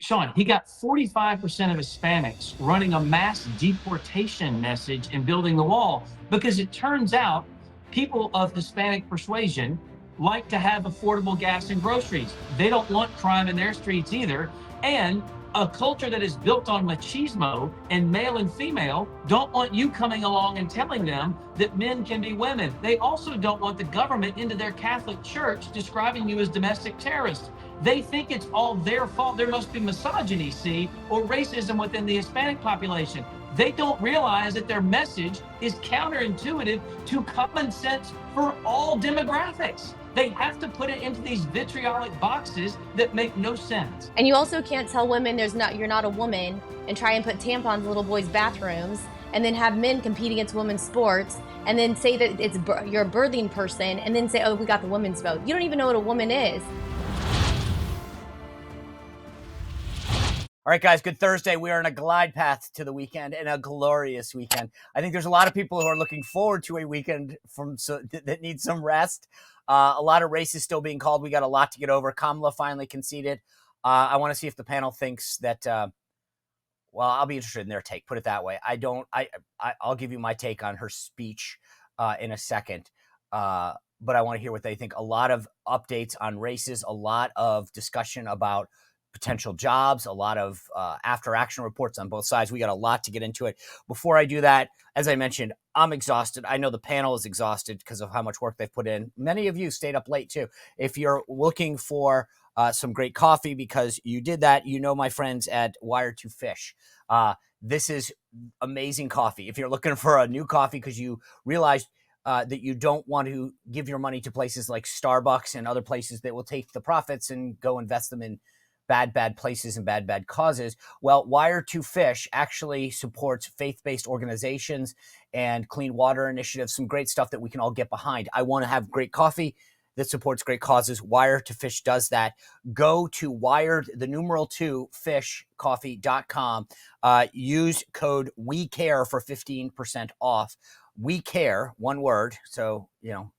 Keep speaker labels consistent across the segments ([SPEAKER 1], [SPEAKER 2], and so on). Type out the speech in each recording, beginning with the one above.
[SPEAKER 1] Sean, he got 45% of Hispanics running a mass deportation message and building the wall because it turns out people of Hispanic persuasion like to have affordable gas and groceries. They don't want crime in their streets either. And a culture that is built on machismo and male and female don't want you coming along and telling them that men can be women. They also don't want the government into their Catholic church describing you as domestic terrorists. They think it's all their fault. There must be misogyny, see, or racism within the Hispanic population. They don't realize that their message is counterintuitive to common sense for all demographics. They have to put it into these vitriolic boxes that make no sense.
[SPEAKER 2] And you also can't tell women you're not a woman and try and put tampons in little boys' bathrooms and then have men compete against women's sports and then say that you're a birthing person and then say, oh, we got the women's vote. You don't even know what a woman is.
[SPEAKER 3] All right, guys, good Thursday. We are on a glide path to the weekend and a glorious weekend. I think there's a lot of people who are looking forward to a weekend that needs some rest. A lot of races still being called. We got a lot to get over. Kamala finally conceded. I want to see if the panel thinks that, well, I'll be interested in their take, put it that way. I'll give you my take on her speech in a second. But I want to hear what they think. A lot of updates on races, a lot of discussion about potential jobs, a lot of after action reports on both sides. We got a lot to get into it. Before I do that, as I mentioned, I'm exhausted. I know the panel is exhausted because of how much work they've put in. Many of you stayed up late too. If you're looking for some great coffee because you did that, you know my friends at Wire to Fish. This is amazing coffee. If you're looking for a new coffee because you realized that you don't want to give your money to places like Starbucks and other places that will take the profits and go invest them in bad places and bad causes. Well, Wire to Fish actually supports faith-based organizations and clean water initiatives, some great stuff that we can all get behind. I want to have great coffee that supports great causes. Wire to Fish does that. Go to wired2fishcoffee.com. Use code WeCare for 15% off. We care, one word. So,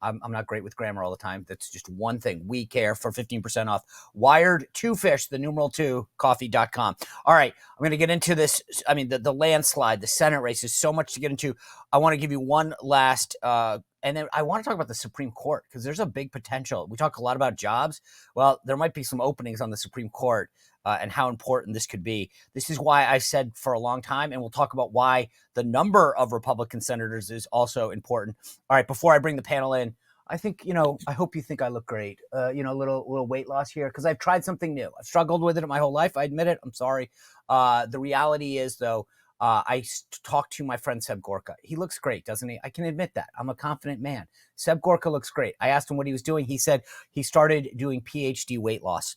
[SPEAKER 3] I'm not great with grammar all the time. That's just one thing. We care for 15% off. Wired to Fish, the numeral 2, coffee.com. All right. I'm going to get into this. I mean, the landslide, the Senate race is so much to get into. I want to give you one last, and then I want to talk about the Supreme Court because there's a big potential. We talk a lot about jobs. Well, there might be some openings on the Supreme Court and how important this could be. This is why I've said for a long time, and we'll talk about why the number of Republican senators is also important. All right, before I bring the panel in, I think, I hope you think I look great. A little weight loss here because I've tried something new. I've struggled with it my whole life. I admit it. I'm sorry. The reality is, though, I talked to my friend Seb Gorka. He looks great, doesn't he? I can admit that. I'm a confident man. Seb Gorka looks great. I asked him what he was doing. He said he started doing PhD weight loss.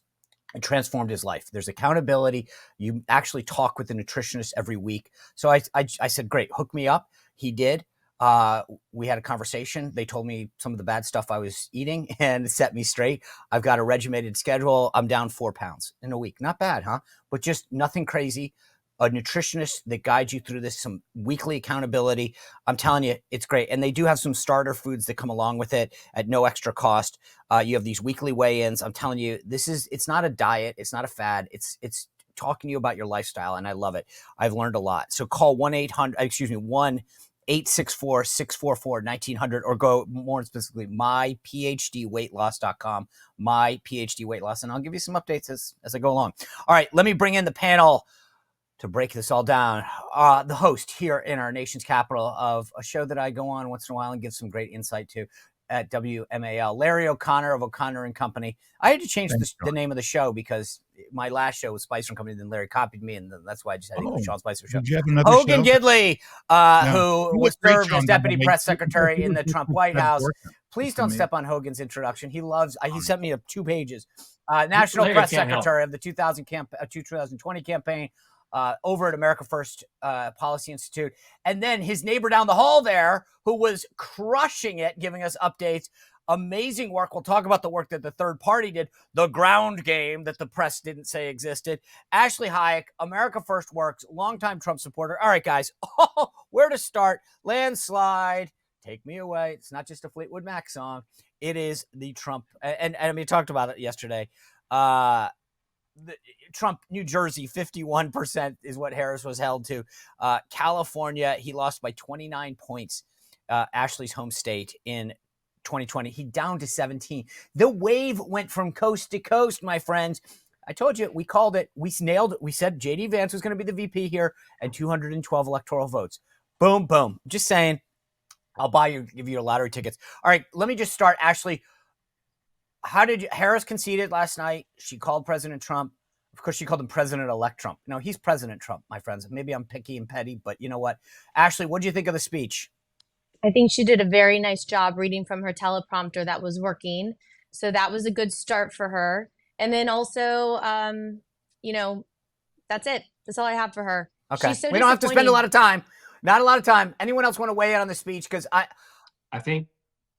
[SPEAKER 3] It transformed his life. There's accountability. You actually talk with a nutritionist every week. So I said, great, hook me up. He did. We had a conversation. They told me some of the bad stuff I was eating and set me straight. I've got a regimented schedule. I'm down 4 pounds in a week. Not bad, huh? But just nothing crazy. A nutritionist that guides you through this, some weekly accountability. I'm telling you, it's great. And they do have some starter foods that come along with it at no extra cost. You have these weekly weigh-ins. I'm telling you, it's not a diet. It's not a fad. It's talking to you about your lifestyle. And I love it. I've learned a lot. So call 1-864-644-1900 or go more specifically, myphdweightloss.com, myphdweightloss. And I'll give you some updates as I go along. All right, let me bring in the panel to break this all down. The host here in our nation's capital of a show that I go on once in a while and give some great insight to at WMAL, Larry O'Connor of O'Connor and Company. I had to change the name of the show because my last show was Spicer and Company, then Larry copied me, and that's why I just had to go to Sean Spicer show. Hogan Gidley, who was served as deputy press secretary in the Trump White House. Please don't step on Hogan's introduction. He sent me 2 pages. National press secretary of the 2020 campaign. Over at America First Policy Institute. And then his neighbor down the hall there, who was crushing it, giving us updates. Amazing work. We'll talk about the work that the third party did, the ground game that the press didn't say existed. Ashley Hayek, America First Works, longtime Trump supporter. All right, guys, where to start? Landslide. Take me away. It's not just a Fleetwood Mac song. It is the Trump. And we talked about it yesterday. Trump, New Jersey, 51% is what Harris was held to. California, he lost by 29 points. Ashley's home state in 2020. He down to 17. The wave went from coast to coast, my friends. I told you, we called it. We nailed it. We said J.D. Vance was going to be the VP here and 212 electoral votes. Boom, boom. Just saying, I'll give you your lottery tickets. All right, let me just start. Ashley, Harris conceded last night. She called President Trump. Of course, she called him President-elect Trump. No, he's President Trump, my friends. Maybe I'm picky and petty, but you know what? Ashley, what do you think of the speech?
[SPEAKER 2] I think she did a very nice job reading from her teleprompter that was working. So that was a good start for her. And then also, that's it. That's all I have for her.
[SPEAKER 3] Okay.
[SPEAKER 2] She's so
[SPEAKER 3] we don't have to spend a lot of time. Not a lot of time. Anyone else want to weigh in on the speech? Because I
[SPEAKER 1] think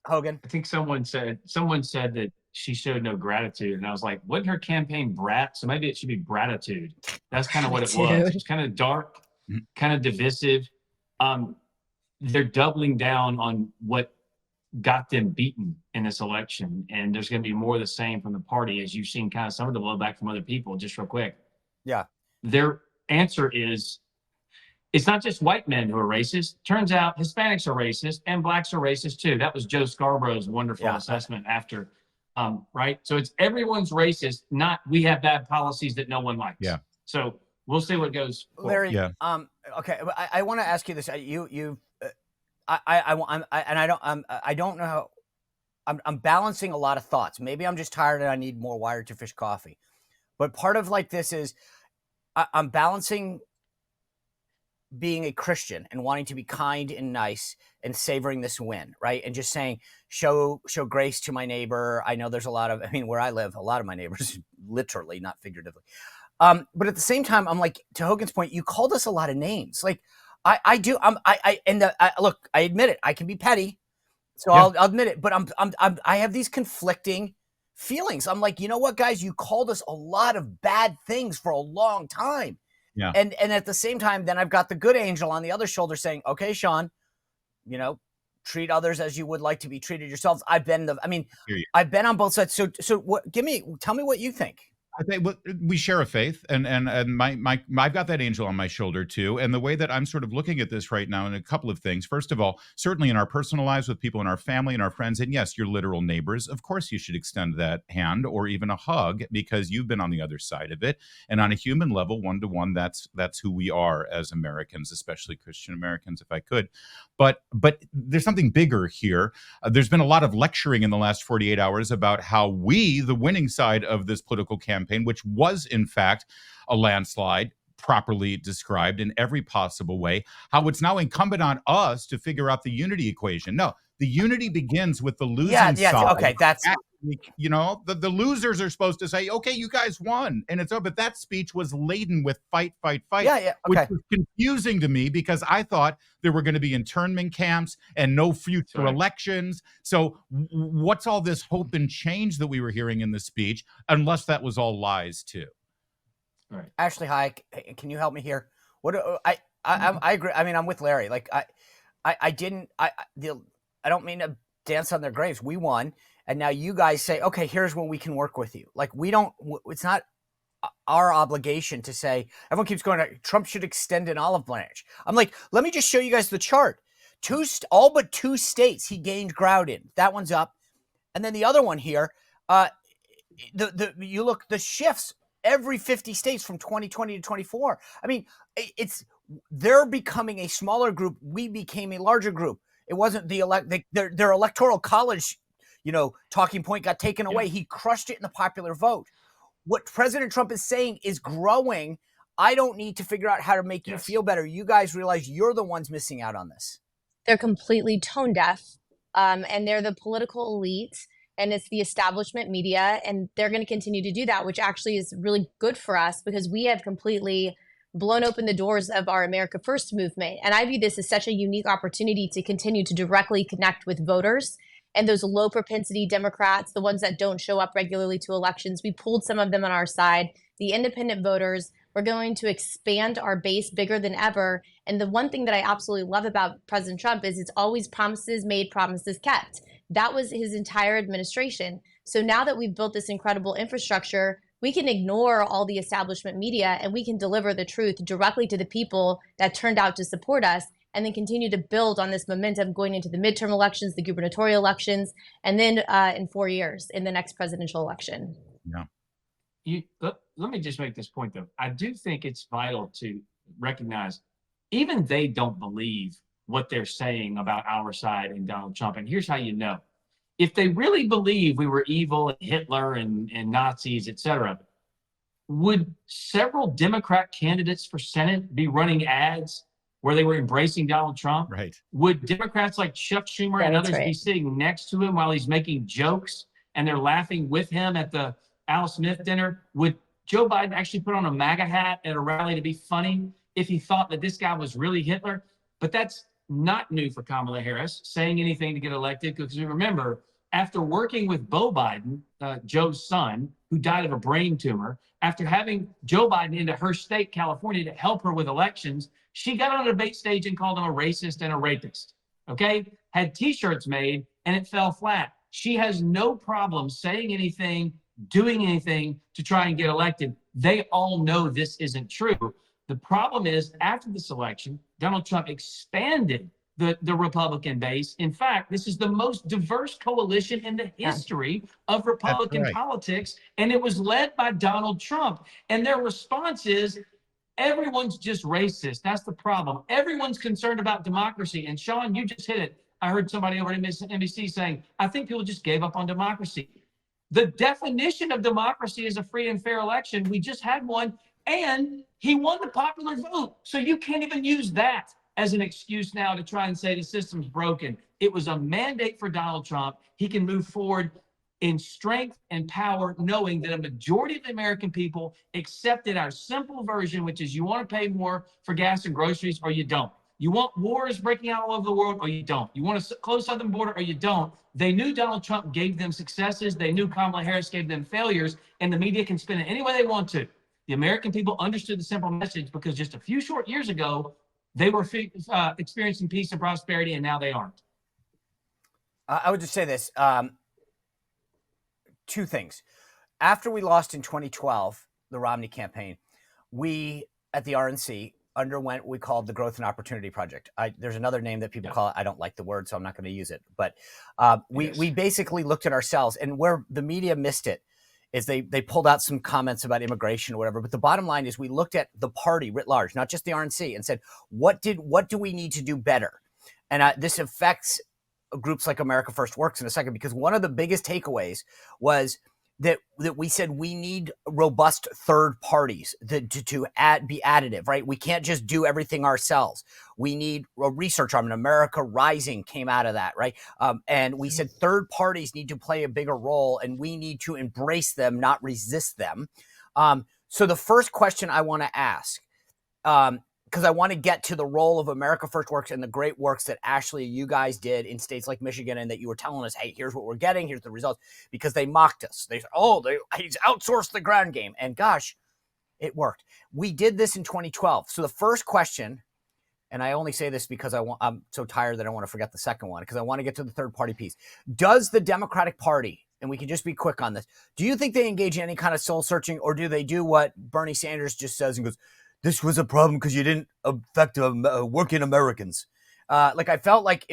[SPEAKER 3] Hogan.
[SPEAKER 1] I think someone said that she showed no gratitude, and I was like, wasn't her campaign brat? So maybe it should be gratitude. That's kind of what it was. It's kind of dark, kind of divisive. They're doubling down on what got them beaten in this election, and there's going to be more of the same from the party, as you've seen kind of some of the blowback from other people. Just real quick, their answer is, it's not just white men who are racist. Turns out Hispanics are racist and blacks are racist too. That was Joe Scarborough's wonderful assessment after, right? So it's everyone's racist, not we have bad policies that no one likes.
[SPEAKER 4] Yeah.
[SPEAKER 1] So we'll see what goes forward.
[SPEAKER 3] Larry,
[SPEAKER 4] Yeah.
[SPEAKER 3] Okay, I want to ask you this. I don't know how. I'm balancing a lot of thoughts. Maybe I'm just tired and I need more wired to fish coffee. But part of like this is I'm balancing being a Christian and wanting to be kind and nice and savoring this win, right? And just saying, show grace to my neighbor. I know there's where I live, a lot of my neighbors, literally, not figuratively. But at the same time, I'm like, to Hogan's point, you called us a lot of names. Like I do. Look, I admit it. I can be petty, so yeah. I'll admit it. But I have these conflicting feelings. I'm like, you know what, guys? You called us a lot of bad things for a long time.
[SPEAKER 4] Yeah.
[SPEAKER 3] And at the same time, then I've got the good angel on the other shoulder saying, okay, Sean, treat others as you would like to be treated yourselves. I've been on both sides. So what? Tell me what you think.
[SPEAKER 4] I think we share a faith, and I've got that angel on my shoulder too. And the way that I'm sort of looking at this right now, in a couple of things. First of all, certainly in our personal lives with people in our family and our friends, and yes, your literal neighbors, of course you should extend that hand or even a hug because you've been on the other side of it. And on a human level, one-to-one, that's who we are as Americans, especially Christian Americans, if I could. But there's something bigger here. There's been a lot of lecturing in the last 48 hours about how we, the winning side of this political campaign, which was in fact a landslide, properly described in every possible way, how it's now incumbent on us to figure out the unity equation. No, the unity begins with the losing side.
[SPEAKER 3] Okay, that's...
[SPEAKER 4] The losers are supposed to say, okay, you guys won. And but that speech was laden with fight,
[SPEAKER 3] okay.
[SPEAKER 4] Which was confusing to me because I thought there were going to be internment camps and no future elections. So what's all this hope and change that we were hearing in the speech, unless that was all lies too?
[SPEAKER 3] Right. Ashley, hi. Can you help me here? I agree. I mean, I'm with Larry. Like I don't mean to dance on their graves. We won. And now you guys say, okay, here's when we can work with you. Like it's not our obligation to say, everyone keeps going, Trump should extend an olive branch. I'm like, let me just show you guys the chart. All but two states he gained ground in. That one's up. And then the other one here, you look, the shifts every 50 states from 2020 to 24. I mean, they're becoming a smaller group. We became a larger group. It wasn't their electoral college talking point got taken away. He crushed it in the popular vote. What President Trump is saying is growing. I don't need to figure out how to make you feel better. You guys realize you're the ones missing out on this.
[SPEAKER 2] They're completely tone deaf, and they're the political elite, and it's the establishment media, and they're going to continue to do that, which actually is really good for us because we have completely blown open the doors of our America First movement. And I view this as such a unique opportunity to continue to directly connect with voters and those low propensity Democrats, the ones that don't show up regularly to elections. We pulled some of them on our side. The independent voters, we're going to expand our base bigger than ever. And the one thing that I absolutely love about President Trump is it's always promises made, promises kept. That was his entire administration. So now that we've built this incredible infrastructure, We can ignore all the establishment media and we can deliver the truth directly to the people that turned out to support us, and then continue to build on this momentum going into the midterm elections, the gubernatorial elections, and then in 4 years in the next presidential election.
[SPEAKER 4] Yeah.
[SPEAKER 1] Let me just make this point, though. I do think it's vital to recognize even they don't believe what they're saying about our side and Donald Trump. And here's how you know. If they really believe we were evil and Hitler and Nazis, et cetera, would several Democrat candidates for Senate be running ads where they were embracing Donald Trump?
[SPEAKER 4] Right.
[SPEAKER 1] Would Democrats like Chuck Schumer and others be sitting next to him while he's making jokes and they're laughing with him at the Al Smith dinner? Would Joe Biden actually put on a MAGA hat at a rally to be funny if he thought that this guy was really Hitler? But that's not new for Kamala Harris, saying anything to get elected, because remember, after working with Beau Biden, Joe's son, who died of a brain tumor, after having Joe Biden into her state, California, to help her with elections, she got on a debate stage and called him a racist and a rapist, okay? Had T-shirts made, and it fell flat. She has no problem saying anything, doing anything to try and get elected. They all know this isn't true. The problem is, after this election, Donald Trump expanded the Republican base. In fact, this is the most diverse coalition in the history of Republican politics, and it was led by Donald Trump. And their response is, everyone's just racist. That's the problem. Everyone's concerned about democracy. And Sean, you just hit it. I heard somebody over at NBC saying, I think people just gave up on democracy. The definition of democracy is a free and fair election. We just had one, and he won the popular vote. So you can't even use that as an excuse now to try and say the system's broken. It was a mandate for Donald Trump. He can move forward in strength and power, knowing that a majority of the American people accepted our simple version, which is you want to pay more for gas and groceries or you don't. You want wars breaking out all over the world or you don't. You want to close southern border or you don't. They knew Donald Trump gave them successes. They knew Kamala Harris gave them failures, and the media can spin it any way they want to. The American people understood the simple message because just a few short years ago, they were experiencing peace and prosperity, and now they aren't.
[SPEAKER 3] I would just say this. Two things. After we lost in 2012, the Romney campaign, we at the RNC underwent what we called the Growth and Opportunity Project. There's another name that people call it. I don't like the word, so I'm not going to use it. But we basically looked at ourselves, and where the media missed it is they pulled out some comments about immigration or whatever. But the bottom line is we looked at the party writ large, not just the RNC, and said, what do we need to do better? And this affects groups like America First Works in a second, because one of the biggest takeaways was that we said we need robust third parties to be additive, right? We can't just do everything ourselves. We need a research arm, and America Rising came out of that, right? And we said third parties need to play a bigger role, and we need to embrace them, not resist them. So the first question I want to ask, because I want to get to the role of America First Works and the great works that actually you guys did in states like Michigan, and that you were telling us, hey, here's what we're getting, here's the results, because they mocked us. They said, he's outsourced the ground game. And gosh, it worked. We did this in 2012. So the first question, and I only say this because I'm so tired that I want to forget the second one, because I want to get to the third party piece. Does the Democratic Party, and we can just be quick on this, do you think they engage in any kind of soul searching, or do they do what Bernie Sanders just says and goes, this was a problem because you didn't affect working Americans? I felt like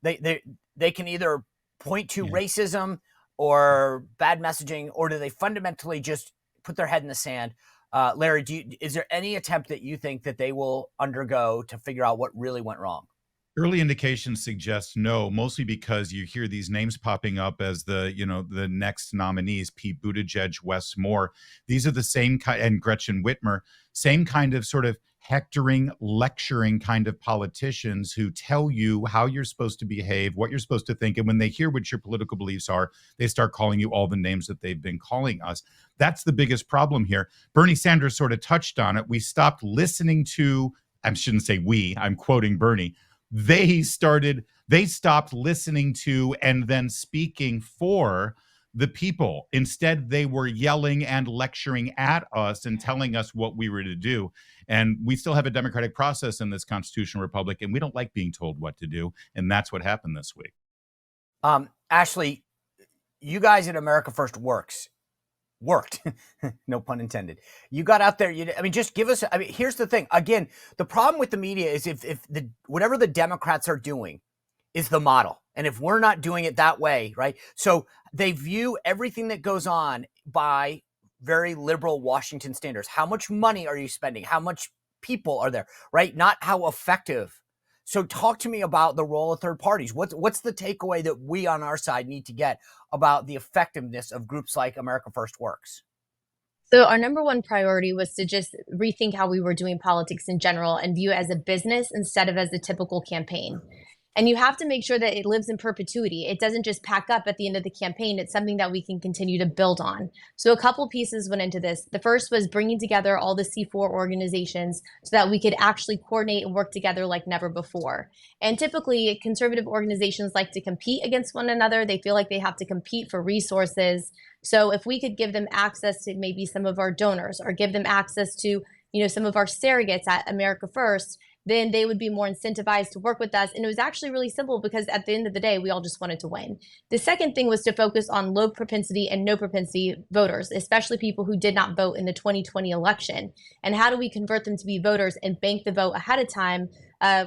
[SPEAKER 3] they can either point to racism or bad messaging, or do they fundamentally just put their head in the sand? Larry, is there any attempt that you think that they will undergo to figure out what really went wrong?
[SPEAKER 4] Early indications suggest no, mostly because you hear these names popping up as the next nominees: Pete Buttigieg, Wes Moore. These are the same kind, and Gretchen Whitmer, same kind of sort of hectoring, lecturing kind of politicians who tell you how you're supposed to behave, what you're supposed to think. And when they hear what your political beliefs are, they start calling you all the names that they've been calling us. That's the biggest problem here. Bernie Sanders sort of touched on it. We stopped listening to, I shouldn't say we, I'm quoting Bernie. They stopped listening to and then speaking for the people. Instead, they were yelling and lecturing at us and telling us what we were to do. And we still have a democratic process in this constitutional republic, and we don't like being told what to do. And that's what happened this week.
[SPEAKER 3] Ashley, you guys at America First Works, worked. No pun intended. You got out there. I mean, just give us. I mean, here's the thing. Again, the problem with the media is if the whatever the Democrats are doing is the model, and if we're not doing it that way, right? So they view everything that goes on by very liberal Washington standards. How much money are you spending? How much people are there, right? Not how effective. So talk to me about the role of third parties. What's the takeaway that we on our side need to get about the effectiveness of groups like America First Works?
[SPEAKER 2] So our number one priority was to just rethink how we were doing politics in general and view it as a business instead of as a typical campaign. And you have to make sure that it lives in perpetuity. It doesn't just pack up at the end of the campaign. It's something that we can continue to build on. So a couple pieces went into this. The first was bringing together all the C4 organizations so that we could actually coordinate and work together like never before. And typically, conservative organizations like to compete against one another. They feel like they have to compete for resources. So if we could give them access to maybe some of our donors or give them access to, some of our surrogates at America First, then they would be more incentivized to work with us. And it was actually really simple because at the end of the day, we all just wanted to win. The second thing was to focus on low propensity and no propensity voters, especially people who did not vote in the 2020 election. And how do we convert them to be voters and bank the vote ahead of time,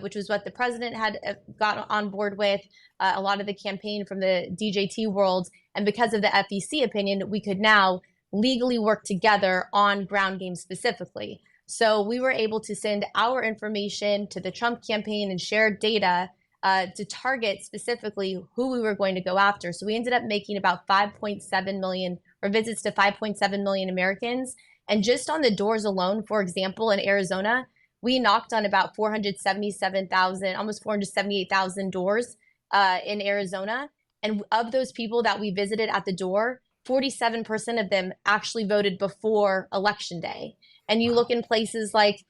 [SPEAKER 2] which was what the president had got on board with, a lot of the campaign from the DJT world. And because of the FEC opinion, we could now legally work together on ground game specifically. So we were able to send our information to the Trump campaign and share data to target specifically who we were going to go after. So we ended up making about 5.7 million or visits to 5.7 million Americans. And just on the doors alone, for example, in Arizona, we knocked on about 477,000, almost 478,000 doors in Arizona. And of those people that we visited at the door, 47% of them actually voted before Election Day. And you look in places like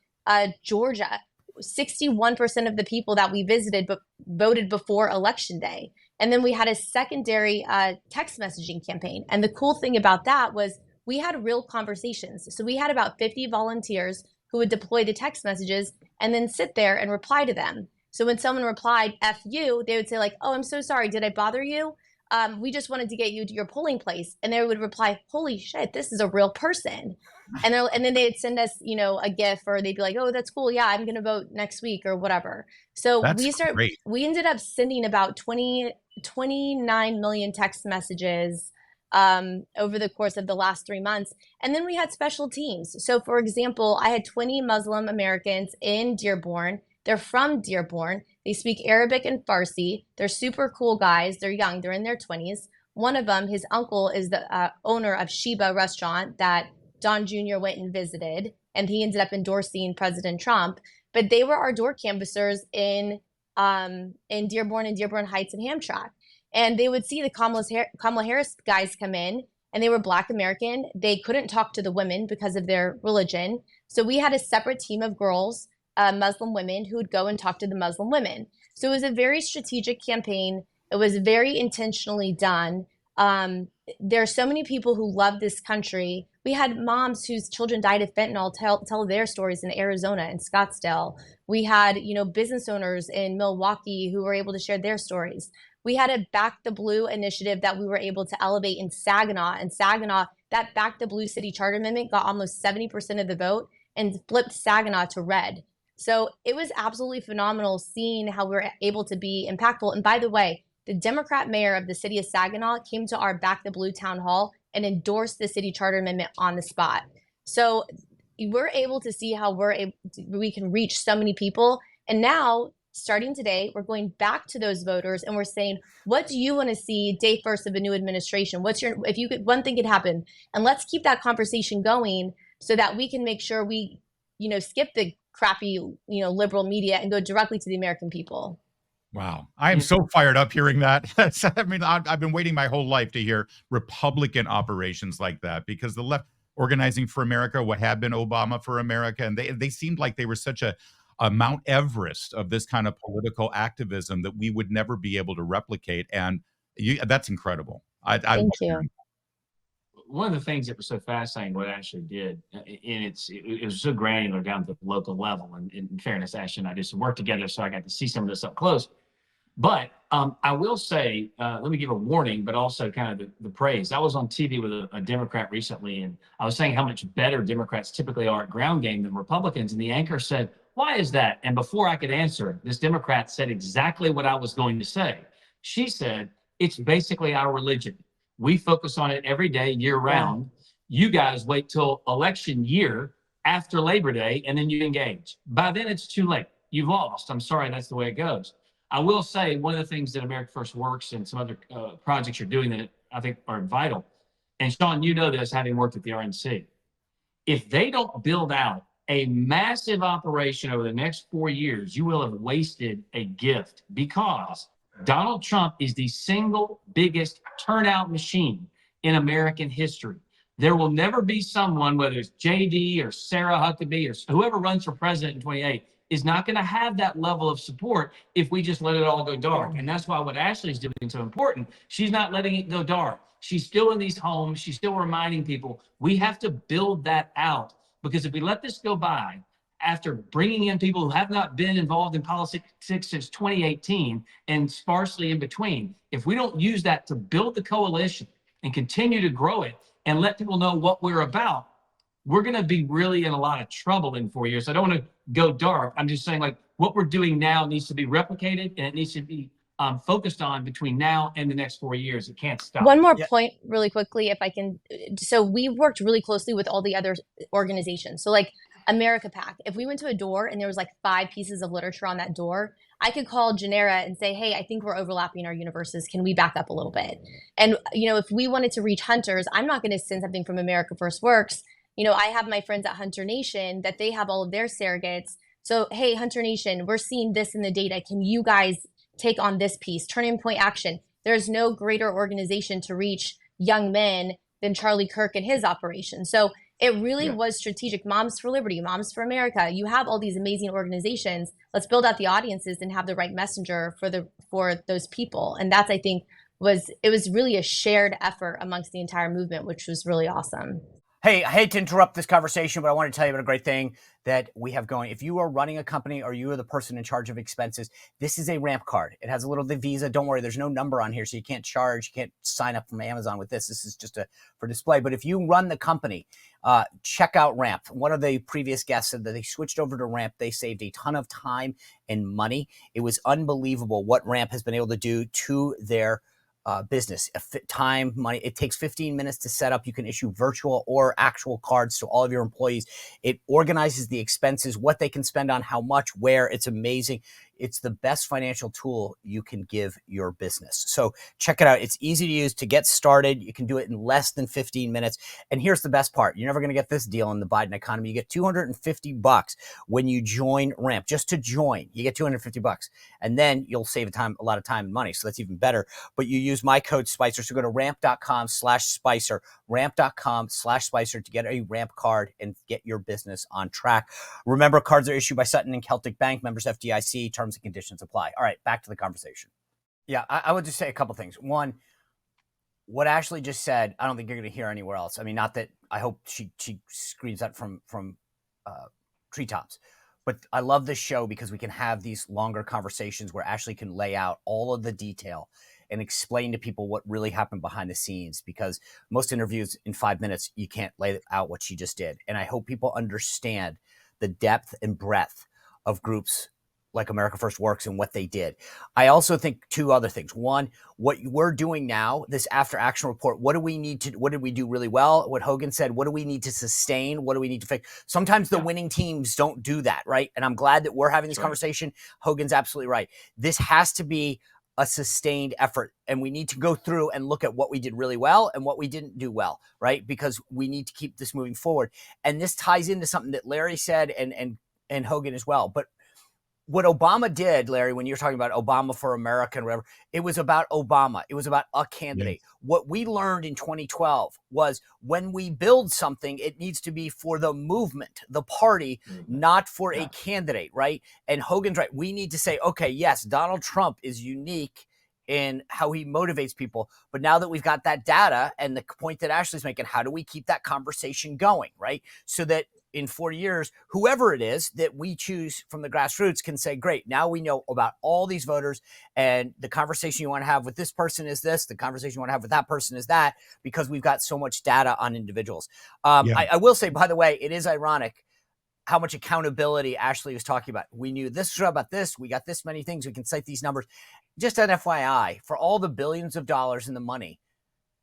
[SPEAKER 2] Georgia, 61% of the people that we visited voted before Election Day. And then we had a secondary text messaging campaign. And the cool thing about that was we had real conversations. So we had about 50 volunteers who would deploy the text messages and then sit there and reply to them. So when someone replied, F you, they would say like, oh, I'm so sorry. Did I bother you? We just wanted to get you to your polling place. And they would reply, holy shit, this is a real person. And then they'd send us, a GIF, or they'd be like, oh, that's cool. Yeah, I'm going to vote next week or whatever. So we ended up sending about 29 million text messages over the course of the last 3 months. And then we had special teams. So for example, I had 20 Muslim Americans in Dearborn. They're from Dearborn. They speak Arabic and Farsi. They're super cool guys. They're young. They're in their 20s. One of them, his uncle, is the owner of Sheba restaurant that Don Jr. went and visited, and he ended up endorsing President Trump. But they were our door canvassers in Dearborn and Dearborn Heights and Hamtramck. And they would see the Kamala Harris guys come in, and they were Black American. They couldn't talk to the women because of their religion. So we had a separate team of girls, Muslim women, who would go and talk to the Muslim women. So it was a very strategic campaign. It was very intentionally done. There are so many people who love this country. We had moms whose children died of fentanyl tell their stories in Arizona and Scottsdale. We had, business owners in Milwaukee who were able to share their stories. We had a Back the Blue initiative that we were able to elevate in Saginaw. And Saginaw, that Back the Blue City Charter Amendment got almost 70% of the vote and flipped Saginaw to red. So it was absolutely phenomenal seeing how we were able to be impactful. And by the way, the Democrat mayor of the city of Saginaw came to our Back the Blue town hall and endorsed the city charter amendment on the spot. So we're able to see how we can reach so many people. And now, starting today, we're going back to those voters and we're saying, what do you want to see day first of a new administration? One thing could happen, and let's keep that conversation going so that we can make sure we, skip the crappy, liberal media and go directly to the American people.
[SPEAKER 4] Wow. I am so fired up hearing that. I've been waiting my whole life to hear Republican operations like that, because the left organizing for America, what had been Obama for America, and they seemed like they were such a Mount Everest of this kind of political activism that we would never be able to replicate. And that's incredible.
[SPEAKER 2] Thank you.
[SPEAKER 1] One of the things that was so fascinating, what I actually did, and it was so granular down to the local level. And in fairness, Ash and I did some work together, so I got to see some of this up close. But I will say, let me give a warning, but also kind of the praise. I was on TV with a Democrat recently, and I was saying how much better Democrats typically are at ground game than Republicans. And the anchor said, "Why is that?" And before I could answer, this Democrat said exactly what I was going to say. She said, "It's basically our religion. We focus on it every day, year round. You guys wait till election year after Labor Day, and then you engage. By then, it's too late. You've lost. I'm sorry, that's the way it goes." I will say one of the things that America First Works and some other projects you're doing that I think are vital, and Sean, you know this, having worked at the RNC, if they don't build out a massive operation over the next 4 years, you will have wasted a gift, because Donald Trump is the single biggest turnout machine in American history. There will never be someone, whether it's JD or Sarah Huckabee or whoever runs for president in 28, is not going to have that level of support if we just let it all go dark. And that's why what Ashley's doing is so important. She's not letting it go dark. She's still in these homes. She's still reminding people we have to build that out, because if we let this go by after bringing in people who have not been involved in politics since 2018 and sparsely in between, if we don't use that to build the coalition and continue to grow it and let people know what we're about, we're going to be really in a lot of trouble in 4 years. I don't want to go dark. I'm just saying, like, what we're doing now needs to be replicated, and it needs to be focused on between now and the next 4 years. It can't stop.
[SPEAKER 2] One more point really quickly, if I can. So we worked really closely with all the other organizations. So like America PAC, if we went to a door and there was like 5 pieces of literature on that door, I could call Genera and say, hey, I think we're overlapping our universes. Can we back up a little bit? And, you know, if we wanted to reach hunters, I'm not going to send something from America First Works. You know, I have my friends at Hunter Nation that they have all of their surrogates. So, hey, Hunter Nation, we're seeing this in the data. Can you guys take on this piece? Turning Point Action. There's no greater organization to reach young men than Charlie Kirk and his operation. So it really was strategic. Moms for Liberty, Moms for America. You have all these amazing organizations. Let's build out the audiences and have the right messenger for those people. And that's, I think, was really a shared effort amongst the entire movement, which was really awesome.
[SPEAKER 3] Hey, I hate to interrupt this conversation, but I want to tell you about a great thing that we have going. If you are running a company or you are the person in charge of expenses, this is a ramp card. It has a little Visa. Don't worry, there's no number on here, so you can't charge. You can't sign up from Amazon with this. This is just for display. But if you run the company, check out Ramp. One of the previous guests said that they switched over to Ramp. They saved a ton of time and money. It was unbelievable what Ramp has been able to do to their business, time, money. It takes 15 minutes to set up. You can issue virtual or actual cards to all of your employees. It organizes the expenses, what they can spend on, how much, where. It's amazing. It's the best financial tool you can give your business. So check it out. It's easy to use. To get started, you can do it in less than 15 minutes. And here's the best part. You're never going to get this deal in the Biden economy. You get $250 when you join Ramp. Just to join, you get $250. And then you'll save a lot of time and money. So that's even better. But you use my code SPICER. So go to ramp.com/SPICER, ramp.com/SPICER to get a Ramp card and get your business on track. Remember, cards are issued by Sutton and Celtic Bank, members FDIC. Terms and conditions apply. All right, back to the conversation. Yeah, I would just say a couple things. One, what Ashley just said, I don't think you're going to hear anywhere else. I mean, not that I hope she screams that from treetops, but I love this show because we can have these longer conversations where Ashley can lay out all of the detail and explain to people what really happened behind the scenes, because most interviews in 5 minutes, you can't lay out what she just did. And I hope people understand the depth and breadth of groups like America First Works and what they did. I also think 2 other things. One, what we're doing now, this after action report, what did we do really well? What Hogan said, what do we need to sustain? What do we need to fix? Sometimes the winning teams don't do that, right? And I'm glad that we're having this conversation. Hogan's absolutely right. This has to be a sustained effort, and we need to go through and look at what we did really well and what we didn't do well, right? Because we need to keep this moving forward. And this ties into something that Larry said and Hogan as well. But what Obama did, Larry, when you're talking about Obama for America and whatever, it was about Obama. It was about a candidate. Yes. What we learned in 2012 was when we build something, it needs to be for the movement, the party, not for a candidate, right? And Hogan's right. We need to say, okay, yes, Donald Trump is unique in how he motivates people. But now that we've got that data and the point that Ashley's making, how do we keep that conversation going, right? So that in 4 years, whoever it is that we choose from the grassroots can say, great, now we know about all these voters, and the conversation you want to have with this person is this, the conversation you want to have with that person is that, because we've got so much data on individuals. I will say, by the way, it is ironic how much accountability Ashley was talking about. We knew this about this. We got this many things. We can cite these numbers. Just an FYI, for all the billions of dollars in the money,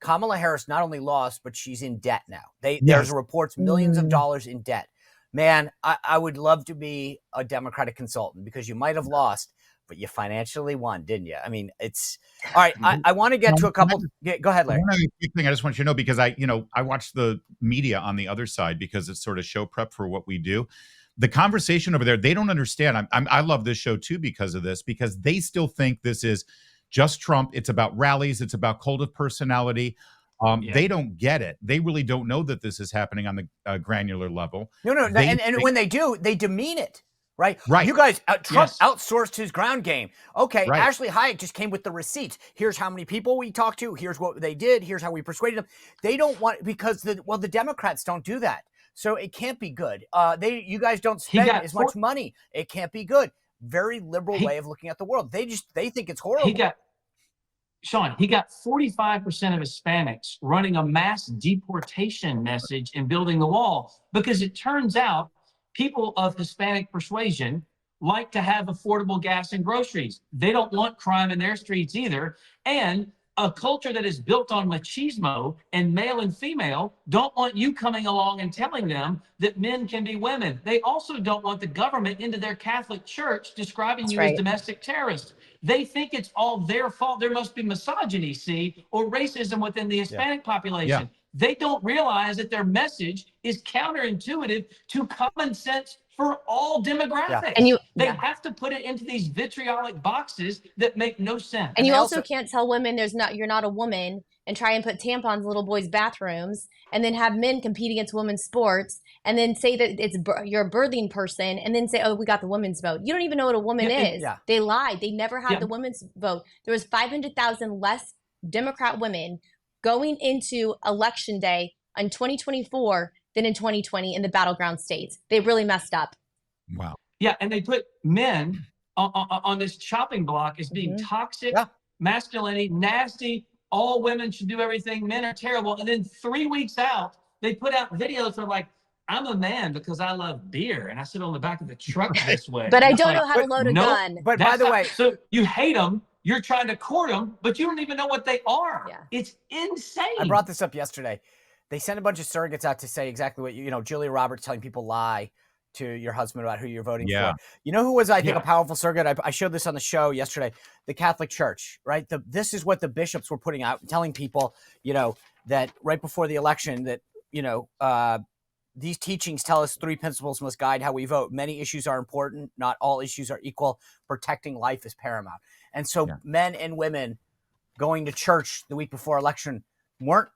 [SPEAKER 3] Kamala Harris not only lost, but she's in debt now. There's reports millions of dollars in debt. Man, I would love to be a Democratic consultant, because you might have lost, but you financially won, didn't you? I mean, it's all right. I want to get to a couple. Go ahead, Larry.
[SPEAKER 4] One quick thing I just want you to know, because I watch the media on the other side, because it's sort of show prep for what we do. The conversation over there, they don't understand. I love this show too because of this, because they still think this is just Trump. It's about rallies. It's about cult of personality. They don't get it. They really don't know that this is happening on the granular level.
[SPEAKER 3] No. And when they do, they demean it. Right. You guys, Trump outsourced his ground game. Okay. Right. Ashley Hayek just came with the receipts. Here's how many people we talked to. Here's what they did. Here's how we persuaded them. They don't want, because the Democrats don't do that. So it can't be good. You guys don't spend as much money. It can't be good. Very liberal way of looking at the world. They think it's horrible.
[SPEAKER 1] Sean, he got 45% of Hispanics running a mass deportation message and building the wall, because it turns out people of Hispanic persuasion like to have affordable gas and groceries. They don't want crime in their streets either. And a culture that is built on machismo and male and female don't want you coming along and telling them that men can be women. They also don't want the government into their Catholic church describing you as domestic terrorists. They think it's all their fault. There must be misogyny, or racism within the Hispanic population. Yeah. They don't realize that their message is counterintuitive to common sense for all demographics. And they have to put it into these vitriolic boxes that make no sense.
[SPEAKER 2] And you also can't tell women you're not a woman, and try and put tampons in little boys' bathrooms, and then have men compete against women's sports, and then say that you're a birthing person, and then say, oh, we got the women's vote. You don't even know what a woman is. They lied. They never had the women's vote. There was 500,000 less Democrat women going into election day in 2024 than in 2020 in the battleground states. They really messed up.
[SPEAKER 4] Wow.
[SPEAKER 1] Yeah, and they put men on this chopping block as being toxic, masculinity, nasty. All women should do everything. Men are terrible. And then 3 weeks out, they put out videos that are like, I'm a man because I love beer and I sit on the back of the truck this way.
[SPEAKER 2] But I don't know how to load a gun.
[SPEAKER 3] But by the way,
[SPEAKER 1] so you hate them. You're trying to court them, but you don't even know what they are. Yeah. It's insane.
[SPEAKER 3] I brought this up yesterday. They sent a bunch of surrogates out to say exactly what, Julia Roberts telling people lie to your husband about who you're voting for. You know who was, I think, a powerful surrogate? I showed this on the show yesterday. The Catholic Church, right? This is what the bishops were putting out, telling people, that right before the election that, these teachings tell us 3 principles must guide how we vote. Many issues are important. Not all issues are equal. Protecting life is paramount. And so men and women going to church the week before election weren't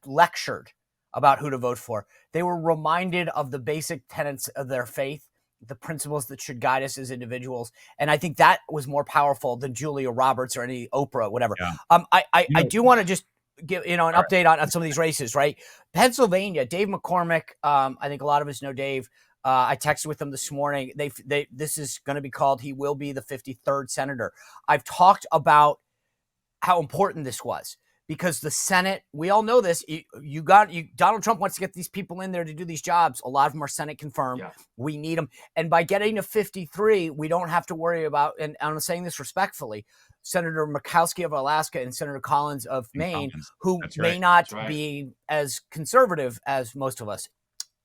[SPEAKER 3] lectured about who to vote for. They were reminded of the basic tenets of their faith, the principles that should guide us as individuals. And I think that was more powerful than Julia Roberts or any Oprah, whatever. Yeah. I do want to just give an update on some of these races, right? Pennsylvania, Dave McCormick. I think a lot of us know Dave. I texted with them this morning. This is going to be called, he will be the 53rd senator. I've talked about how important this was because the Senate, we all know this. Donald Trump wants to get these people in there to do these jobs. A lot of them are Senate confirmed. Yeah. We need them. And by getting to 53, we don't have to worry about, and I'm saying this respectfully, Senator Murkowski of Alaska and Senator Collins of Maine, who may not be as conservative as most of us.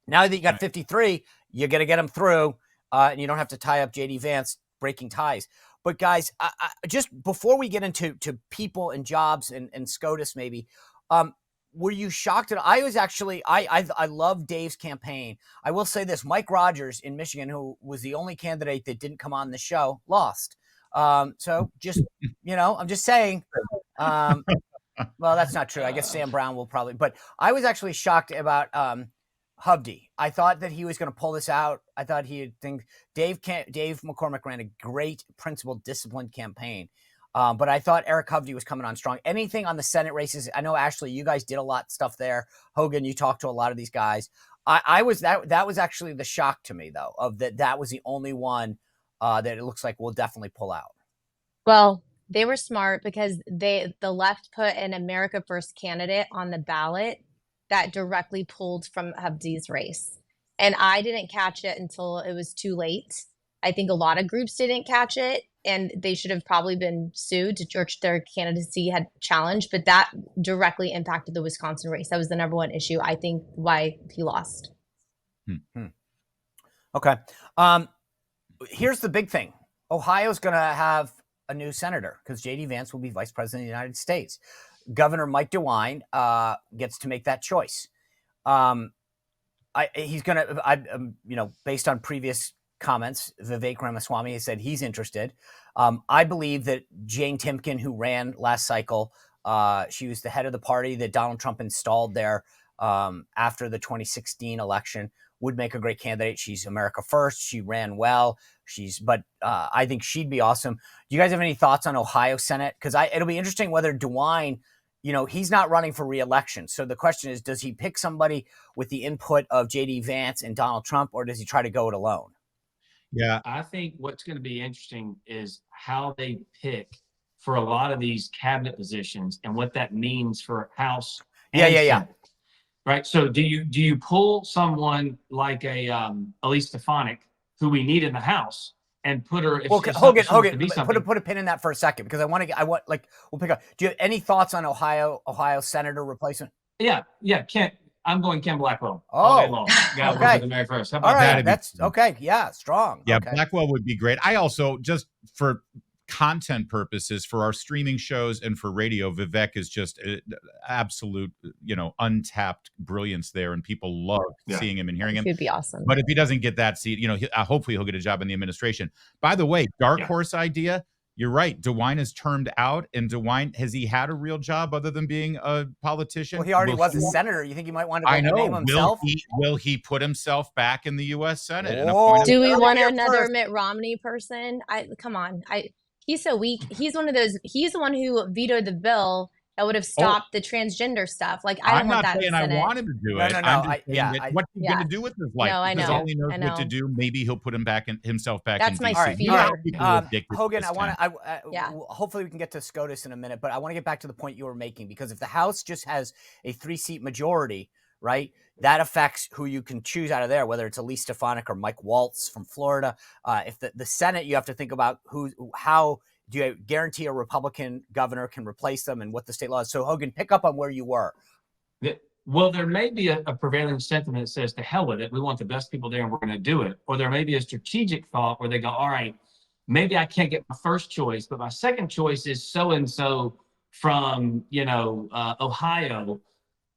[SPEAKER 3] Now that you got 53, you're going to get them through, and you don't have to tie up J.D. Vance breaking ties. But guys, just before we get into people and jobs and SCOTUS maybe, were you shocked? I was actually, I love Dave's campaign. I will say this, Mike Rogers in Michigan, who was the only candidate that didn't come on the show, lost. So just, I'm just saying, well, that's not true. I guess Sam Brown will probably, but I was actually shocked about Hovde. I thought that he was going to pull this out. I thought he'd think Dave McCormick ran a great principled, disciplined campaign. But I thought Eric Hovde was coming on strong. Anything on the Senate races? I know, Ashley, you guys did a lot of stuff there. Hogan, you talked to a lot of these guys. I was that was actually the shock to me, though, of that was the only one that it looks like will definitely pull out.
[SPEAKER 2] Well, they were smart because the left put an America First candidate on the ballot that directly pulled from Abdi's race. And I didn't catch it until it was too late. I think a lot of groups didn't catch it, and they should have probably been sued to church their candidacy had challenged, but that directly impacted the Wisconsin race. That was the number one issue, I think, why he lost.
[SPEAKER 3] Okay. Here's the big thing. Ohio's going to have a new senator because J.D. Vance will be vice president of the United States. Governor Mike DeWine gets to make that choice. He's going to, based on previous comments, Vivek Ramaswamy has said he's interested. I believe that Jane Timken, who ran last cycle, she was the head of the party that Donald Trump installed there after the 2016 election, would make a great candidate. She's America First. She ran well. But I think she'd be awesome. Do you guys have any thoughts on Ohio Senate? Because it'll be interesting whether DeWine, he's not running for re-election. So the question is, does he pick somebody with the input of J.D. Vance and Donald Trump, or does he try to go it alone?
[SPEAKER 4] Yeah,
[SPEAKER 1] I think what's going to be interesting is how they pick for a lot of these cabinet positions and what that means for House.
[SPEAKER 3] Yeah.
[SPEAKER 1] Right. So do you pull someone like Elise Stefanik, who we need in the House, and put her?
[SPEAKER 3] Hogan, put a pin in that for a second, because we'll pick up. Do you have any thoughts on Ohio Senator replacement?
[SPEAKER 1] Yeah. I'm going Ken Blackwell.
[SPEAKER 3] Oh,
[SPEAKER 1] all day long.
[SPEAKER 3] Okay.
[SPEAKER 1] The Mary First. How
[SPEAKER 3] All
[SPEAKER 1] about
[SPEAKER 3] right,
[SPEAKER 1] that?
[SPEAKER 3] that's okay. Yeah, strong.
[SPEAKER 4] Yeah,
[SPEAKER 3] okay.
[SPEAKER 4] Blackwell would be great. I also, just for content purposes, for our streaming shows and for radio, Vivek is just absolute, untapped brilliance there, and people love seeing him and hearing him.
[SPEAKER 2] He'd be awesome.
[SPEAKER 4] But if he doesn't get that seat, hopefully he'll get a job in the administration. By the way, dark horse idea. You're right. DeWine is termed out, and DeWine, has he had a real job other than being a politician?
[SPEAKER 3] Well, he already was a senator. You think he might want to name himself?
[SPEAKER 4] Will he put himself back in the U.S. Senate?
[SPEAKER 2] Do we want another Mitt Romney person? Come on. He's so weak. He's one of those. He's the one who vetoed the bill that would have stopped the transgender stuff. I don't want that in the Senate.
[SPEAKER 4] I'm not saying I want him to do it.
[SPEAKER 3] No.
[SPEAKER 4] I'm just saying what's he going to do with his life?
[SPEAKER 2] No, I know.
[SPEAKER 4] Because all he knows what to do. Maybe he'll put himself back
[SPEAKER 2] That's
[SPEAKER 4] in
[SPEAKER 2] my
[SPEAKER 4] DC.
[SPEAKER 2] fear.
[SPEAKER 3] Hogan, hopefully we can get to SCOTUS in a minute, but I want to get back to the point you were making, because if the House just has a 3-seat majority, right, that affects who you can choose out of there, whether it's Elise Stefanik or Mike Waltz from Florida. If the Senate, you have to think about how do you guarantee a Republican governor can replace them and what the state law is. So, Hogan, pick up on where you were.
[SPEAKER 1] Well, there may be a prevailing sentiment that says, to hell with it. We want the best people there and we're going to do it. Or there may be a strategic thought where they go, all right, maybe I can't get my first choice, but my second choice is so-and-so from, Ohio.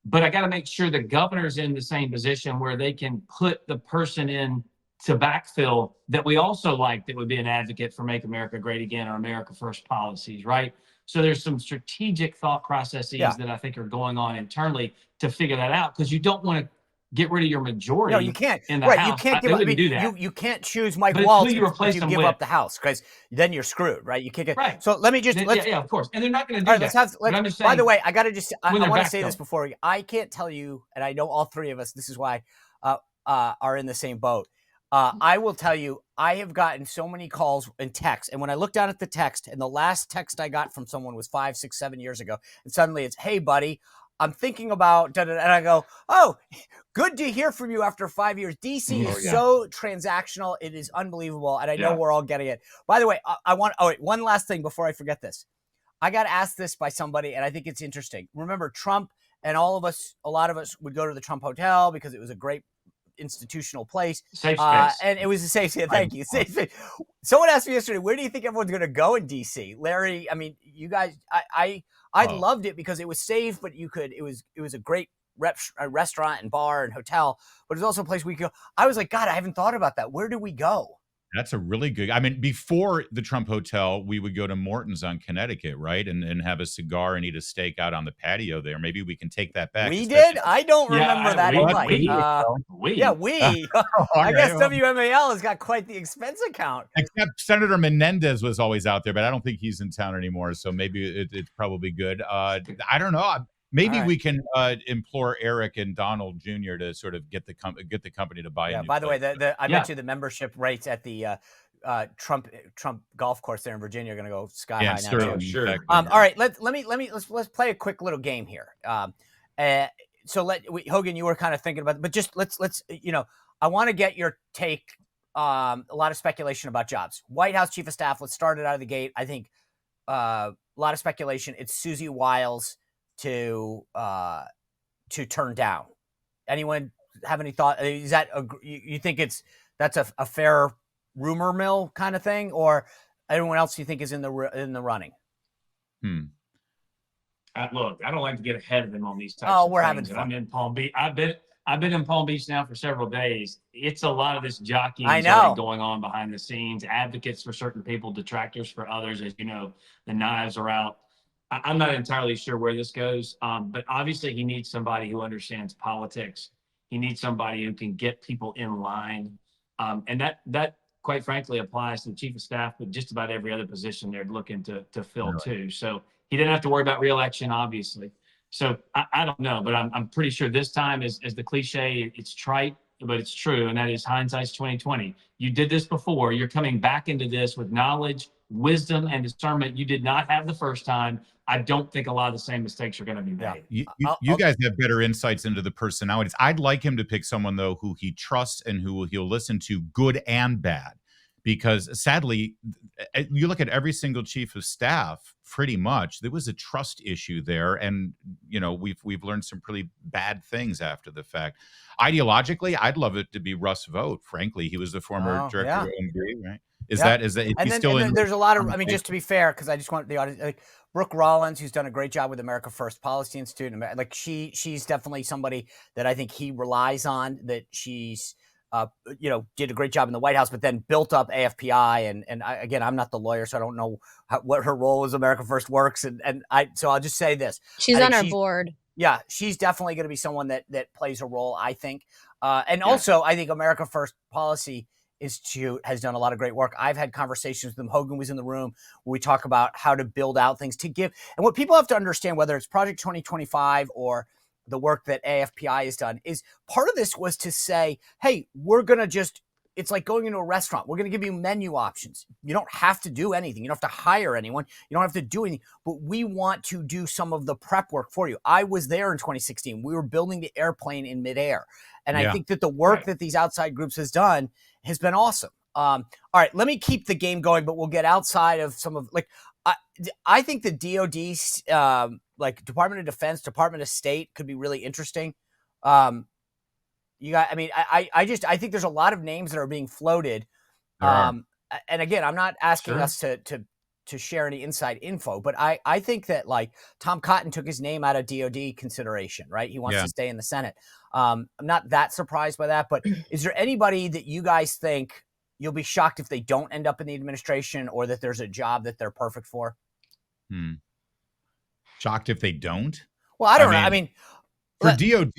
[SPEAKER 1] But I got to make sure the governor's in the same position where they can put the person in to backfill that we also like, that would be an advocate for Make America Great Again or America First policies, right? So there's some strategic thought processes that I think are going on internally to figure that out, because you don't want to get rid of your majority.
[SPEAKER 3] No, you can't.
[SPEAKER 1] In the House.
[SPEAKER 3] You can't do that. You can't choose Mike
[SPEAKER 1] but
[SPEAKER 3] Waltz
[SPEAKER 1] if you
[SPEAKER 3] give up the House, because then you're screwed, right? You can't get
[SPEAKER 1] right.
[SPEAKER 3] So let me just
[SPEAKER 1] of course, and they're not going to do that.
[SPEAKER 3] I'm just saying, by the way, I got to just I want to say this before I can't tell you, and I know all three of us. This is why are in the same boat. I will tell you, I have gotten so many calls and texts. And when I look down at the text, and the last text I got from someone was 5, 6, 7 years ago, and suddenly it's, hey, buddy, I'm thinking about, and I go, oh, good to hear from you after 5 years. DC is so transactional. It is unbelievable. And I know we're all getting it. By the way, one last thing before I forget this. I got asked this by somebody, and I think it's interesting. Remember, Trump and a lot of us would go to the Trump Hotel because it was a great institutional place.
[SPEAKER 1] Safe space.
[SPEAKER 3] And it was a safe space. Thank you. Safe space. Someone asked me yesterday, where do you think everyone's going to go in DC? Larry, I mean, you guys, I loved it because it was safe, but it was a great restaurant and bar and hotel, but it was also a place we could go. I was like, God, I haven't thought about that. Where do we go?
[SPEAKER 4] That's a really good. I mean, before the Trump Hotel, we would go to Morton's on Connecticut, right, and have a cigar and eat a steak out on the patio there. Maybe we can take that back.
[SPEAKER 3] We did. I don't remember that invite.
[SPEAKER 1] We.
[SPEAKER 3] I guess WMAL has got quite the expense account.
[SPEAKER 4] Except Senator Menendez was always out there, but I don't think he's in town anymore. So maybe it's probably good. I don't know. Maybe
[SPEAKER 3] right.
[SPEAKER 4] we can implore Eric and Donald Jr. to sort of get the company to buy a
[SPEAKER 3] Yeah.
[SPEAKER 4] new
[SPEAKER 3] By the way,
[SPEAKER 4] place.
[SPEAKER 3] I bet you the membership rates at the Trump golf course there in Virginia are going to go sky
[SPEAKER 4] Yeah,
[SPEAKER 3] high now
[SPEAKER 4] Sterling,
[SPEAKER 3] too.
[SPEAKER 1] Sure.
[SPEAKER 4] exactly.
[SPEAKER 3] All right, let's play a quick little game here. So Hogan, you were kind of thinking about it, but just let's I want to get your take. A lot of speculation about jobs. White House chief of staff. Let's start it out of the gate. I think a lot of speculation. It's Susie Wiles to turn down. Anyone have any thought? Is that you think that's a fair rumor mill kind of thing, or anyone else you think is in the running?
[SPEAKER 1] Look, I don't like to get ahead of them on these types of
[SPEAKER 3] we're
[SPEAKER 1] things.
[SPEAKER 3] having fun.
[SPEAKER 1] I'm in Palm Beach. I've been in Palm Beach now for several days. It's a lot of this jockeying
[SPEAKER 3] I know.
[SPEAKER 1] going on behind the scenes. Advocates for certain people, detractors for others. As you know, the knives are out. I'm not entirely sure where this goes, but obviously he needs somebody who understands politics. He needs somebody who can get people in line, and that quite frankly applies to the chief of staff, but just about every other position they're looking to fill too. So he didn't have to worry about re-election, obviously. So I don't know, but I'm pretty sure this time, as the cliche, it's trite, but it's true, and that is hindsight's 2020. You did this before. You're coming back into this with knowledge, wisdom, and discernment you did not have the first time. I don't think a lot of the same mistakes are going to be made.
[SPEAKER 4] You guys have better insights into the personalities. I'd like him to pick someone, though, who he trusts and who he'll listen to, good and bad. Because sadly, you look at every single chief of staff, pretty much, there was a trust issue there. And, we've learned some pretty bad things after the fact. Ideologically, I'd love it to be Russ Vought. Frankly, he was the former director of OMB, right? Is that
[SPEAKER 3] there's a lot of, just to be fair, because I just want the audience, like Brooke Rollins, who's done a great job with America First Policy Institute, like she's definitely somebody that I think he relies on, that she's did a great job in the White House, but then built up AFPI. And again, I'm not the lawyer, so I don't know what her role as America First works. So I'll just say this.
[SPEAKER 2] She's on our board.
[SPEAKER 3] Yeah, she's definitely going to be someone that plays a role, I think. Also, I think America First Policy Institute has done a lot of great work. I've had conversations with them. Hogan was in the room where we talk about how to build out things to give. And what people have to understand, whether it's Project 2025 or the work that AFPI has done, is part of this was to say, hey, we're going to it's like going into a restaurant. We're going to give you menu options. You don't have to do anything. You don't have to hire anyone. You don't have to do anything, but we want to do some of the prep work for you. I was there in 2016. We were building the airplane in midair. And I think that the work that these outside groups has done has been awesome. All right, let me keep the game going, but we'll get outside of some of, I think the DOD, Department of Defense, Department of State could be really interesting. I think there's a lot of names that are being floated. And again, I'm not asking us to share any inside info, but I think that Tom Cotton took his name out of DOD consideration, right? He wants to stay in the Senate. I'm not that surprised by that, but is there anybody that you guys think you'll be shocked if they don't end up in the administration, or that there's a job that they're perfect for?
[SPEAKER 4] Shocked if they don't?
[SPEAKER 3] Well, I don't know.
[SPEAKER 4] For DOD,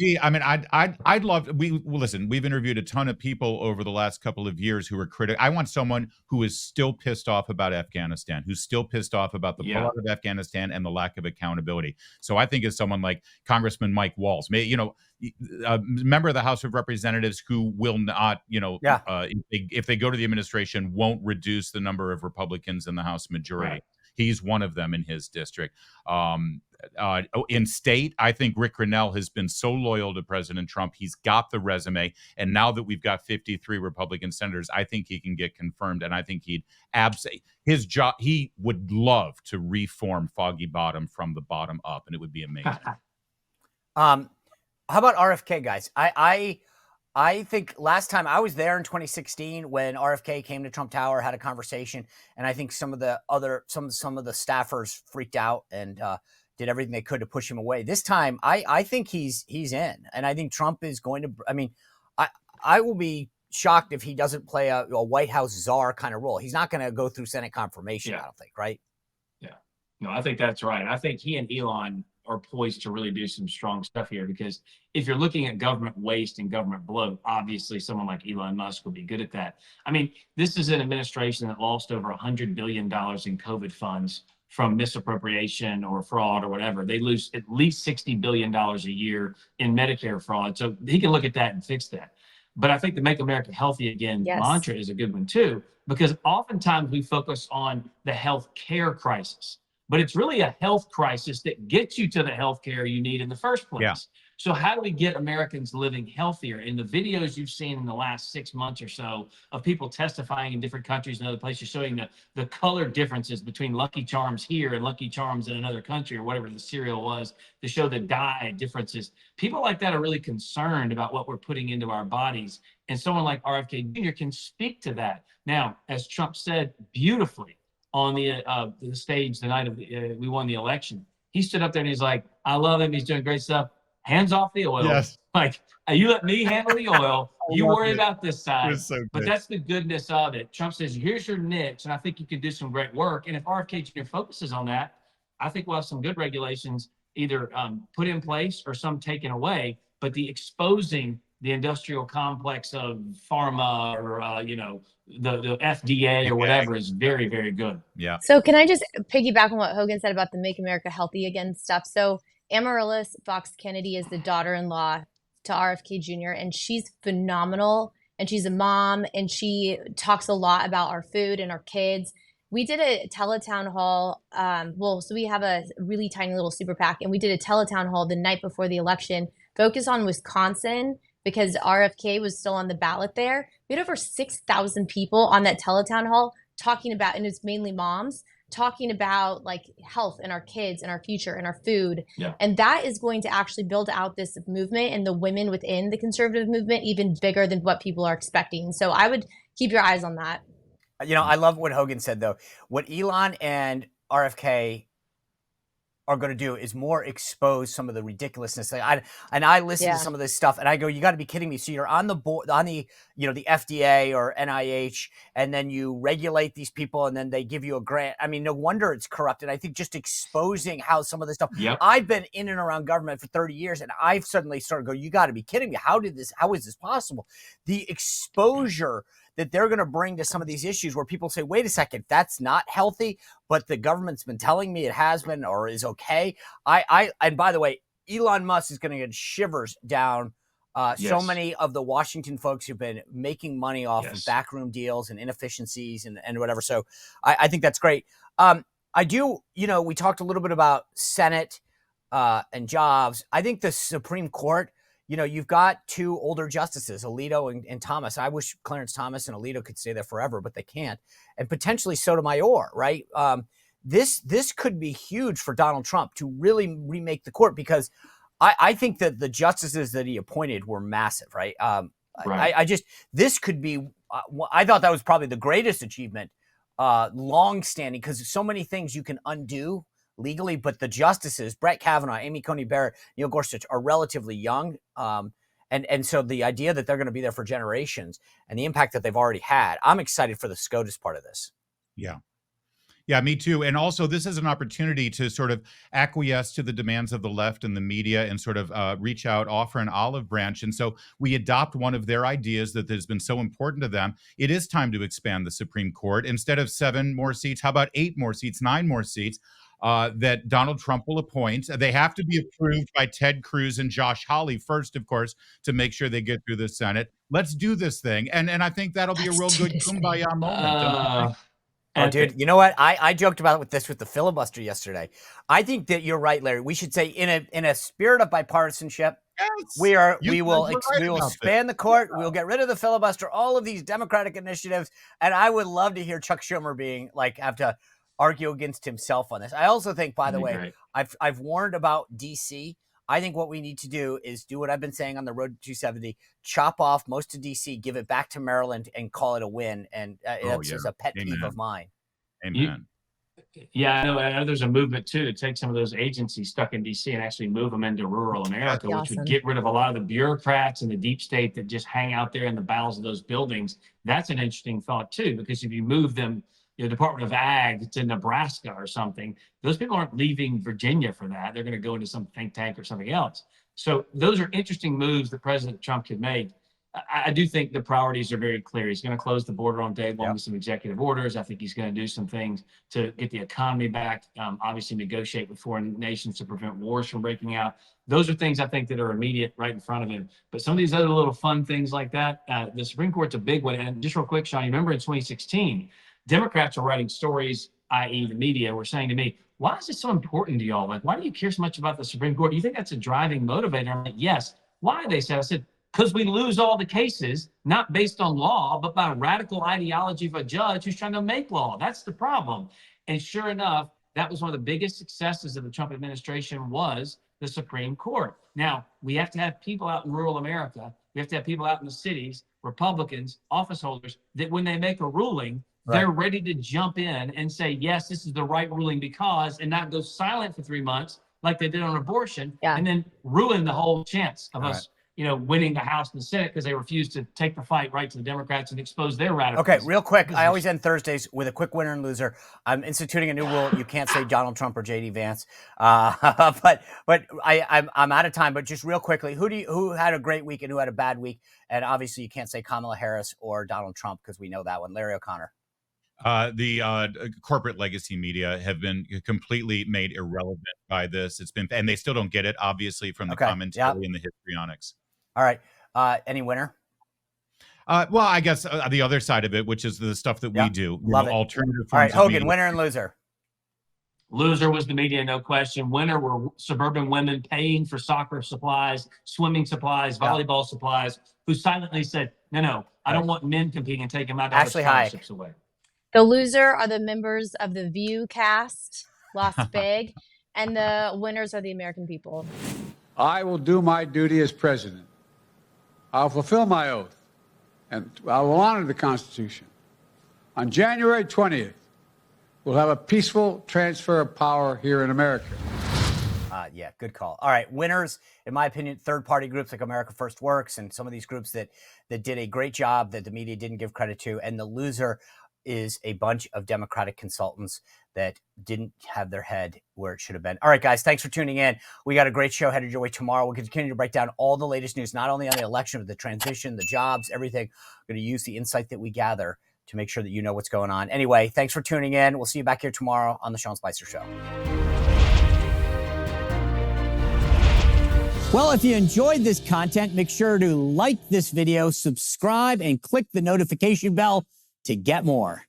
[SPEAKER 4] I'd love. Listen. We've interviewed a ton of people over the last couple of years who are critical. I want someone who is still pissed off about Afghanistan, who's still pissed off about the pullout of Afghanistan and the lack of accountability. So I think it's someone like Congressman Mike Waltz, a member of the House of Representatives who will not, if they go to the administration, won't reduce the number of Republicans in the House majority. Right. He's one of them in his district. In state, I think Rick Grinnell has been so loyal to President Trump. He's got the resume. And now that we've got 53 Republican senators, I think he can get confirmed. And I think his job, he would love to reform Foggy Bottom from the bottom up. And it would be amazing.
[SPEAKER 3] How about RFK, guys? I think last time I was there in 2016 when RFK came to Trump Tower, had a conversation, and I think some of the staffers freaked out and did everything they could to push him away. This time, I think he's in, and I think Trump is going to. I will be shocked if he doesn't play a White House czar kind of role. He's not going to go through Senate confirmation. I don't think, right?
[SPEAKER 1] Yeah, no, I think that's right. I think he and Elon are poised to really do some strong stuff here, because if you're looking at government waste and government bloat, obviously someone like Elon Musk will be good at that. This is an administration that lost over $100 billion in COVID funds from misappropriation or fraud or whatever. They lose at least $60 billion a year in Medicare fraud. So he can look at that and fix that. But I think the Make America Healthy Again mantra is a good one too, because oftentimes we focus on the health care crisis, but it's really a health crisis that gets you to the health care you need in the first place. Yeah. So how do we get Americans living healthier? In the videos you've seen in the last 6 months or so of people testifying in different countries and other places, showing the color differences between Lucky Charms here and Lucky Charms in another country, or whatever the cereal was, to show the dye differences. People like that are really concerned about what we're putting into our bodies. And someone like RFK Jr. can speak to that. Now, as Trump said beautifully on the stage the night of we won the election, he stood up there and he's like, I love him. He's doing great stuff. Hands off the oil. Yes. Like, you let me handle the oil. You worry about this side. So but that's the goodness of it. Trump says, here's your niche, and I think you can do some great work. And if RFK Jr. focuses on that, I think we'll have some good regulations either put in place or some taken away. But the exposing the industrial complex of pharma or, the FDA or whatever is very, very good.
[SPEAKER 4] Yeah.
[SPEAKER 2] So can I just piggyback on what Hogan said about the Make America Healthy Again stuff? So Amaryllis Fox Kennedy is the daughter-in-law to RFK Jr., and she's phenomenal, and she's a mom, and she talks a lot about our food and our kids. We did a teletown hall. So we have a really tiny little super PAC, and we did a teletown hall the night before the election, focused on Wisconsin because RFK was still on the ballot there. We had over 6,000 people on that teletown hall talking about, and it's mainly moms, talking about like health and our kids and our future and our food. Yeah. And that is going to actually build out this movement and the women within the conservative movement even bigger than what people are expecting. So I would keep your eyes on that.
[SPEAKER 3] I love what Hogan said, though. What Elon and RFK are going to do is more expose some of the ridiculousness. I listen to some of this stuff and I go, you got to be kidding me. So you're on the board, on the FDA or NIH, and then you regulate these people and then they give you a grant. I mean, no wonder it's corrupt. And I think just exposing how some of this stuff, I've been in and around government for 30 years and I've suddenly started to go, you got to be kidding me. How is this possible? The exposure that they're going to bring to some of these issues where people say, wait a second, that's not healthy, but the government's been telling me it has been or is okay. And by the way, Elon Musk is going to get shivers down so many of the Washington folks who've been making money off of backroom deals and inefficiencies and whatever. So I think that's great. We talked a little bit about Senate and jobs. I think the Supreme Court, you've got two older justices, Alito and Thomas. I wish Clarence Thomas and Alito could stay there forever, but they can't. And potentially Sotomayor, right? This could be huge for Donald Trump to really remake the court, because I think that the justices that he appointed were massive, right? This could be, I thought that was probably the greatest achievement, long-standing, because so many things you can undo legally, but the justices, Brett Kavanaugh, Amy Coney Barrett, Neil Gorsuch, are relatively young. And so the idea that they're going to be there for generations and the impact that they've already had, I'm excited for the SCOTUS part of this.
[SPEAKER 4] Yeah. Yeah, me too. And also, this is an opportunity to sort of acquiesce to the demands of the left and the media and sort of reach out, offer an olive branch. And so we adopt one of their ideas that has been so important to them. It is time to expand the Supreme Court. Instead of 7 more seats, how about 8 more seats, 9 more seats? That Donald Trump will appoint. They have to be approved by Ted Cruz and Josh Hawley first, of course, to make sure they get through the Senate. Let's do this thing. And I think that'll be a real good kumbaya moment.
[SPEAKER 3] Dude, you know what? I joked about with the filibuster yesterday. I think that you're right, Larry. We should say in a spirit of bipartisanship, we will expand the court. We'll get rid of the filibuster, all of these Democratic initiatives. And I would love to hear Chuck Schumer have to argue against himself on this. I also think, by the way, I've warned about DC. I think what we need to do is do what I've been saying on the road to 270, chop off most of DC, give it back to Maryland, and call it a win. And that's just a pet peeve of mine.
[SPEAKER 4] Amen.
[SPEAKER 1] I know there's a movement, too, to take some of those agencies stuck in DC and actually move them into rural America, which would get rid of a lot of the bureaucrats and the deep state that just hang out there in the bowels of those buildings. That's an interesting thought, too, because if you move them, Department of Ag to Nebraska or something, those people aren't leaving Virginia for that. They're going to go into some think tank or something else. So those are interesting moves that President Trump could make. I do think the priorities are very clear. He's going to close the border on day one
[SPEAKER 3] Yep.
[SPEAKER 1] with some executive orders. I think he's going to do some things to get the economy back, obviously negotiate with foreign nations to prevent wars from breaking out. Those are things I think that are immediate right in front of him. But some of these other little fun things like that, the Supreme Court's a big one. And just real quick, Sean, you remember in 2016, Democrats were writing stories, i.e. the media, were saying to me, why is it so important to y'all? Like, why do you care so much about the Supreme Court? Do you think that's a driving motivator? I'm like, yes. Why? They said, I said, because we lose all the cases, not based on law, but by radical ideology of a judge who's trying to make law. That's the problem. And sure enough, that was one of the biggest successes of the Trump administration was the Supreme Court. Now, we have to have people out in rural America. We have to have people out in the cities, Republicans, office holders, that when they make a ruling, they're ready to jump in and say, yes, this is the right ruling because, and not go silent for 3 months like they did on abortion, and then ruin the whole chance of us winning the House and the Senate because they refused to take the fight right to the Democrats and expose their radical.
[SPEAKER 3] Okay, real quick. I always end Thursdays with a quick winner and loser. I'm instituting a new rule. You can't say Donald Trump or JD Vance. But I'm out of time. But just real quickly, who had a great week and who had a bad week? And obviously, you can't say Kamala Harris or Donald Trump because we know that one. Larry O'Connor.
[SPEAKER 4] The corporate legacy media have been completely made irrelevant by this. And they still don't get it, obviously, from the commentary and the histrionics.
[SPEAKER 3] All right. Any winner?
[SPEAKER 4] Well, I guess the other side of it, which is the stuff that we do,
[SPEAKER 3] Love it.
[SPEAKER 4] Alternative.
[SPEAKER 3] All right, Hogan, winner and loser.
[SPEAKER 1] Loser was the media, no question. Winner were suburban women paying for soccer supplies, swimming supplies, volleyball supplies, who silently said, no, I don't want men competing and taking my daughter's scholarships away.
[SPEAKER 2] The loser are the members of the View cast, lost big, and the winners are the American people.
[SPEAKER 5] I will do my duty as president. I'll fulfill my oath, and I will honor the Constitution. On January 20th, we'll have a peaceful transfer of power here in America.
[SPEAKER 3] Yeah, good call. All right, winners, in my opinion, third-party groups like America First Works and some of these groups that did a great job that the media didn't give credit to, and the loser is a bunch of Democratic consultants that didn't have their head where it should have been. All right, guys, thanks for tuning in. We got a great show headed your way tomorrow. We'll continue to break down all the latest news, not only on the election, but the transition, the jobs, everything. We're going to use the insight that we gather to make sure that you know what's going on. Anyway, thanks for tuning in. We'll see you back here tomorrow on The Sean Spicer Show. Well, if you enjoyed this content, make sure to like this video, subscribe, and click the notification bell to get more.